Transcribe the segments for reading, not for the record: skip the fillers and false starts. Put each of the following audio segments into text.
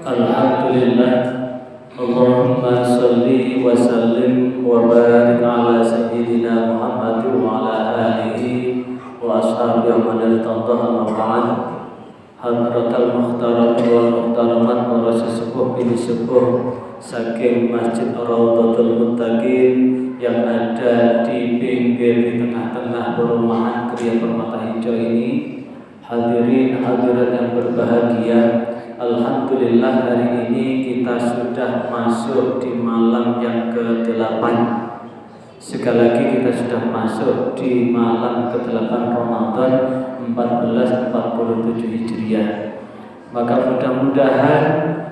Alhamdulillah, Allahumma salli wa sallim wa barik ala sayyidina Muhammad wa ala alihi wa ashabihi wa man tabi'ahum wa ba'd. Hadratul muhtaram wal muhtaramat, para sesepuh bini sepuh saking Masjid Raudhatul Muttaqin yang ada di pinggir di tengah-tengah perumahan Gria Permata Hijau ini. Hadirin hadirat yang berbahagia, alhamdulillah hari ini kita sudah masuk di malam yang ke-8. Sekali lagi kita sudah masuk di malam ke-8 Ramadan 1447 Hijriah. Maka mudah-mudahan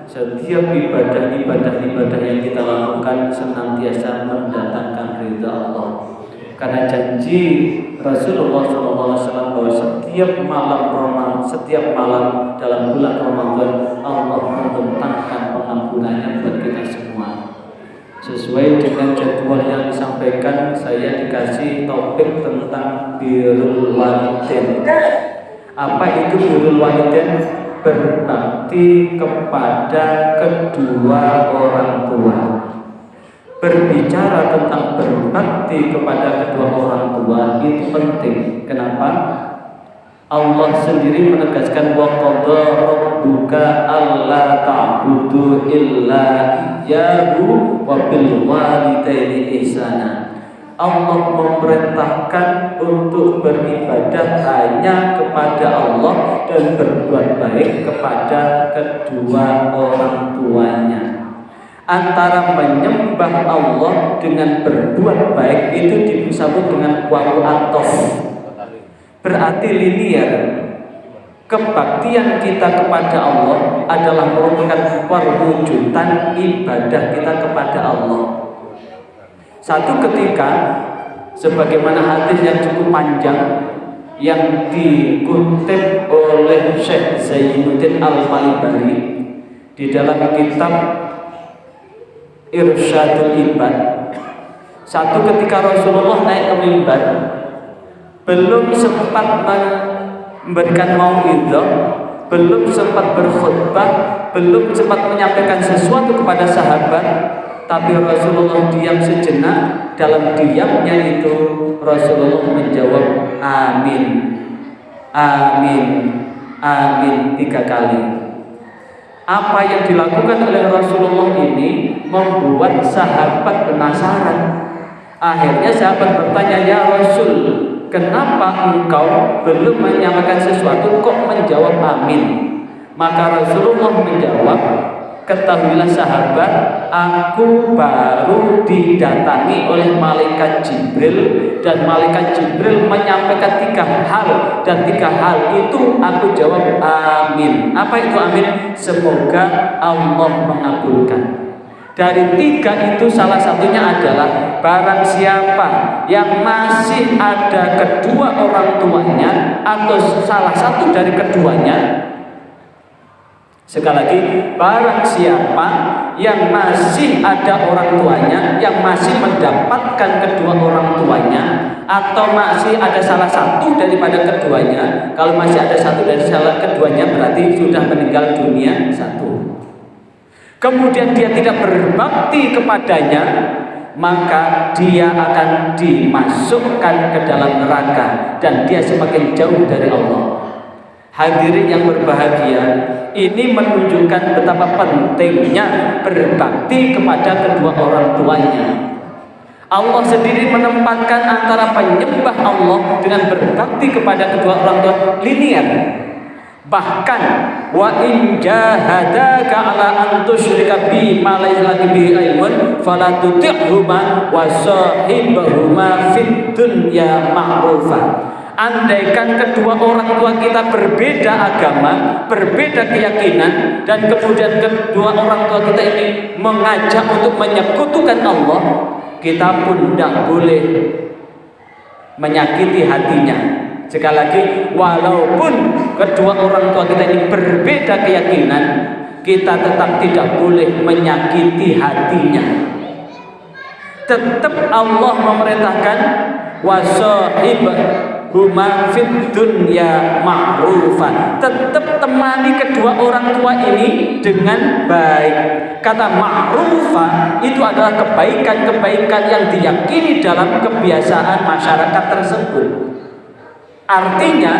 setiap ibadah-ibadah yang kita lakukan senantiasa mendatangkan ridha Allah. Karena janji Rasulullah SAW bahwa setiap malam dalam bulan Ramadan Allah membentangkan pengampunannya buat kita semua. Sesuai dengan jadwal yang disampaikan, saya dikasih topik tentang birrul walidain. Apa itu birrul walidain? Berbakti kepada kedua orang tua. Berbicara tentang berbakti kepada kedua orang tua itu penting. Kenapa? Allah sendiri menegaskan wa qadha rabbuka alla ta'budu illa iyyahu wa bil walidaini ihsana. Allah memerintahkan untuk beribadah hanya kepada Allah dan berbuat baik kepada kedua orang tuanya. Antara menyembah Allah dengan berbuat baik itu disebut dengan wawu atof, berarti linear. Kebaktian kita kepada Allah adalah merupakan perwujudan ibadah kita kepada Allah. Satu ketika, sebagaimana hadis yang cukup panjang yang dikutip oleh Syekh Zainuddin Al-Malibari di dalam kitab Irsyadul Ibad. Satu ketika Rasulullah naik ke mimbar, belum sempat memberikan mau'izah, belum sempat berkhutbah, belum sempat menyampaikan sesuatu kepada sahabat, tapi Rasulullah diam sejenak. Dalam diamnya itu Rasulullah menjawab amin, amin, amin 3 kali. Apa yang dilakukan oleh Rasulullah ini membuat sahabat penasaran. Akhirnya sahabat bertanya, ya Rasul, kenapa engkau belum menyampaikan sesuatu kok menjawab amin? Maka Rasulullah menjawab, ketahuilah sahabat, aku baru didatangi oleh malaikat Jibril, dan malaikat Jibril menyampaikan 3 hal, dan 3 hal itu aku jawab amin. Apa itu amin? Semoga Allah mengabulkan. Dari 3 itu salah satunya adalah barang siapa yang masih ada kedua orang tuanya atau salah satu dari keduanya. Sekali lagi, barang siapa yang masih ada orang tuanya, yang masih mendapatkan kedua orang tuanya, atau masih ada salah satu daripada keduanya. Kalau masih ada satu dari salah keduanya berarti sudah meninggal dunia 1. Kemudian dia tidak berbakti kepadanya, maka dia akan dimasukkan ke dalam neraka dan dia semakin jauh dari Allah. Hadirin yang berbahagia, ini menunjukkan betapa pentingnya berbakti kepada kedua orang tuanya. Allah sendiri menempatkan antara penyembah Allah dengan berbakti kepada kedua orang tua linear. Bahkan wa in jahadaka ala an tusyrika bi ma laysa laka bihi ilmun fala tuti'huma wa sahibhuma fid dunya ma'rufa. Andaikan kedua orang tua kita berbeda agama, berbeda keyakinan, dan kemudian kedua orang tua kita ini mengajak untuk menyekutukan Allah, kita pun tidak boleh menyakiti hatinya. Sekali lagi, walaupun kedua orang tua kita ini berbeda keyakinan, kita tetap tidak boleh menyakiti hatinya. Tetap Allah memerintahkan wasahib huma fid dunya ma'rufan. Tetap temani kedua orang tua ini dengan baik. Kata ma'rufa itu adalah kebaikan-kebaikan yang diyakini dalam kebiasaan masyarakat tersebut. Artinya,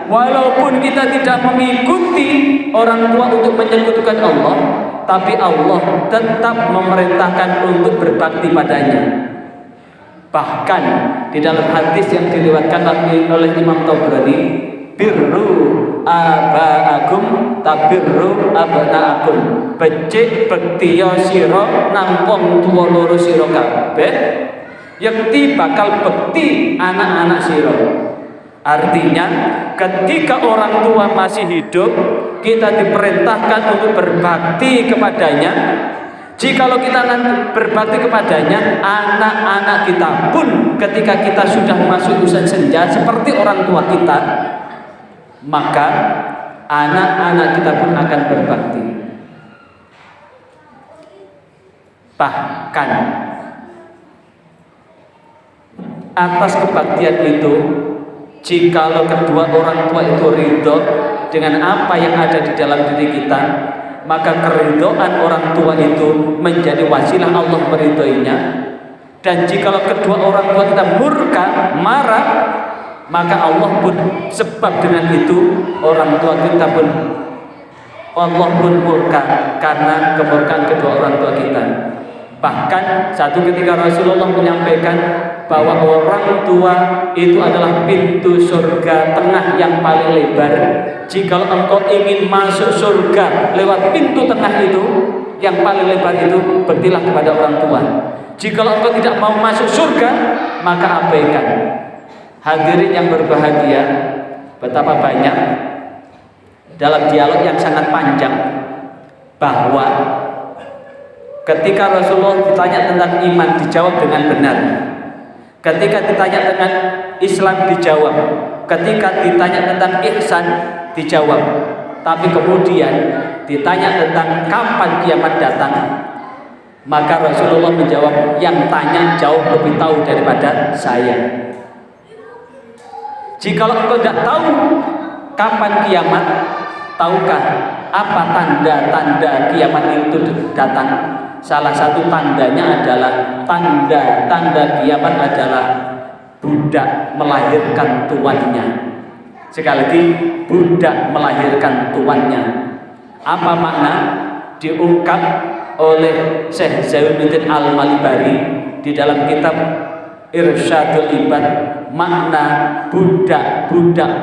walaupun kita tidak mengikuti orang tua untuk menyekutukan Allah, tapi Allah tetap memerintahkan untuk berbakti padanya. Bahkan di dalam hadis yang diriwayatkan oleh Imam Tabrani, birru abaakum tabirru abnaakum. Becik bektiya sira nang wong tuwa loro sira kabeh, yakti bakal bekti anak-anak sira. Artinya, ketika orang tua masih hidup, kita diperintahkan untuk berbakti kepadanya. Jikalau kita nanti berbakti kepadanya, anak-anak kita pun ketika kita sudah masuk usia senja seperti orang tua kita, maka anak-anak kita pun akan berbakti. Bahkan atas kebaktian itu, jikalau kedua orang tua itu ridho dengan apa yang ada di dalam diri kita, maka keridhaan orang tua itu menjadi wasilah Allah meridhoinya. Dan jikalau kedua orang tua kita murka, marah, maka Allah pun sebab dengan itu orang tua kita pun Allah pun murka karena kemurkaan kedua orang tua kita. Bahkan satu ketika Rasulullah menyampaikan bahwa orang tua itu adalah pintu surga tengah yang paling lebar. Jikalau engkau ingin masuk surga lewat pintu tengah itu yang paling lebar itu, bektilah kepada orang tua. Jikalau engkau tidak mau masuk surga, maka abaikan. Hadirin yang berbahagia, betapa banyak dalam dialog yang sangat panjang bahwa ketika Rasulullah ditanya tentang iman, dijawab dengan benar. Ketika ditanya tentang Islam, dijawab. Ketika ditanya tentang ihsan, dijawab. Tapi kemudian ditanya tentang kapan kiamat datang, maka Rasulullah menjawab, yang tanya jauh lebih tahu daripada saya. Jikalau engkau tidak tahu kapan kiamat, tahukah apa tanda-tanda kiamat itu datang? Salah satu tandanya adalah tanda kiamat adalah budak melahirkan tuannya. Sekali lagi, budak melahirkan tuannya. Apa makna? Diungkap oleh Syekh Zainuddin Al-Malibari di dalam kitab Irsyadul Ibad. Makna budak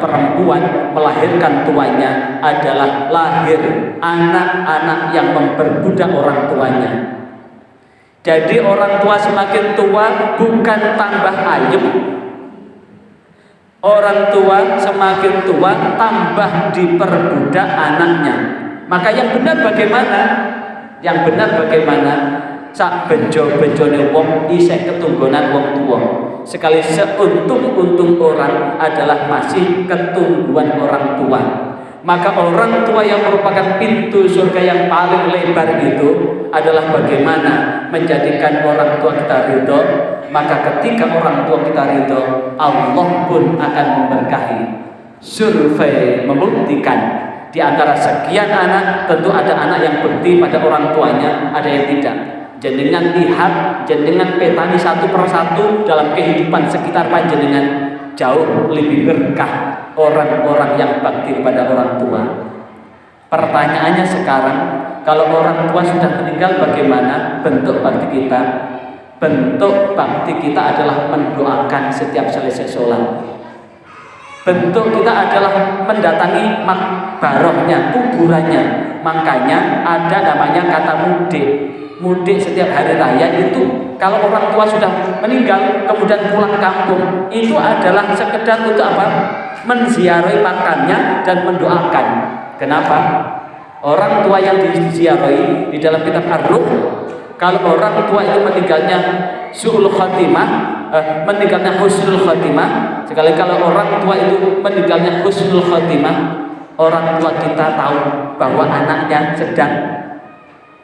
perempuan melahirkan tuannya adalah lahir anak-anak yang memperbudak orang tuanya. Jadi orang tua semakin tua bukan tambah ayem. Orang tua semakin tua tambah diperbudak anaknya. Maka yang benar bagaimana? Yang benar bagaimana? Sak bejo-bejone wong isih ketunggonan wong tuwa. Sekali seuntung-untung orang adalah masih ketungguan orang tua. Maka orang tua yang merupakan pintu surga yang paling lebar itu adalah bagaimana menjadikan orang tua kita ridho. Maka ketika orang tua kita ridho, Allah pun akan memberkahi. Survei membuktikan di antara sekian anak, tentu ada anak yang bekti pada orang tuanya, ada yang tidak. Jenengan lihat, jenengan petani satu persatu dalam kehidupan sekitar panjenengan, jauh lebih berkah orang-orang yang bakti kepada orang tua. Pertanyaannya sekarang, kalau orang tua sudah meninggal, bagaimana bentuk bakti kita? Bentuk bakti kita adalah mendoakan setiap selesai sholat. Bentuk kita adalah mendatangi makbarohnya, kuburannya. Makanya ada namanya kata mudik. Mudik setiap hari raya itu, kalau orang tua sudah meninggal kemudian pulang kampung, itu adalah sekedar untuk apa? Menziarahi makamnya dan mendoakan. Kenapa? Orang tua yang diziarahi di dalam kitab Ar-Ruh, kalau orang tua itu meninggalnya su'ul khatimah, meninggalnya husnul khatimah. Sekali kalau orang tua itu meninggalnya husnul khatimah, orang tua kita tahu bahwa anaknya sedang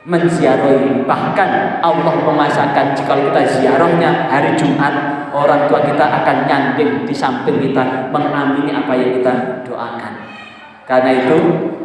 menziarahi. Bahkan Allah memasakkan jika kita ziarahnya hari Jumat, orang tua kita akan nyanding di samping kita, mengamini apa yang kita doakan. Karena itu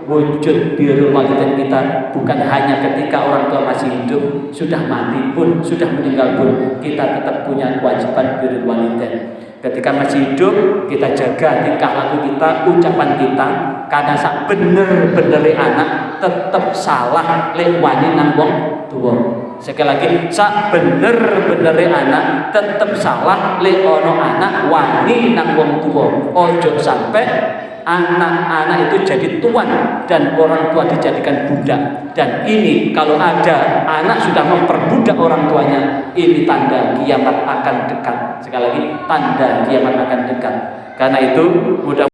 wujud birrul walidain kita bukan hanya ketika orang tua masih hidup, sudah mati pun, sudah meninggal pun, kita tetap punya kewajiban birrul walidain. Ketika masih hidup, kita jaga tingkah laku kita, ucapan kita, karena sak bener-bener anak tetap salah lek wani nang wong tua. Sekali lagi, sak bener-bener anak tetap salah lek ono anak wani nang wong tua. Ojo sampai anak-anak itu jadi tuan dan orang tua dijadikan budak. Dan ini kalau ada anak sudah memperbudak orang tuanya, ini tanda kiamat akan dekat. Sekali lagi, tanda kiamat akan dekat. Karena itu mudah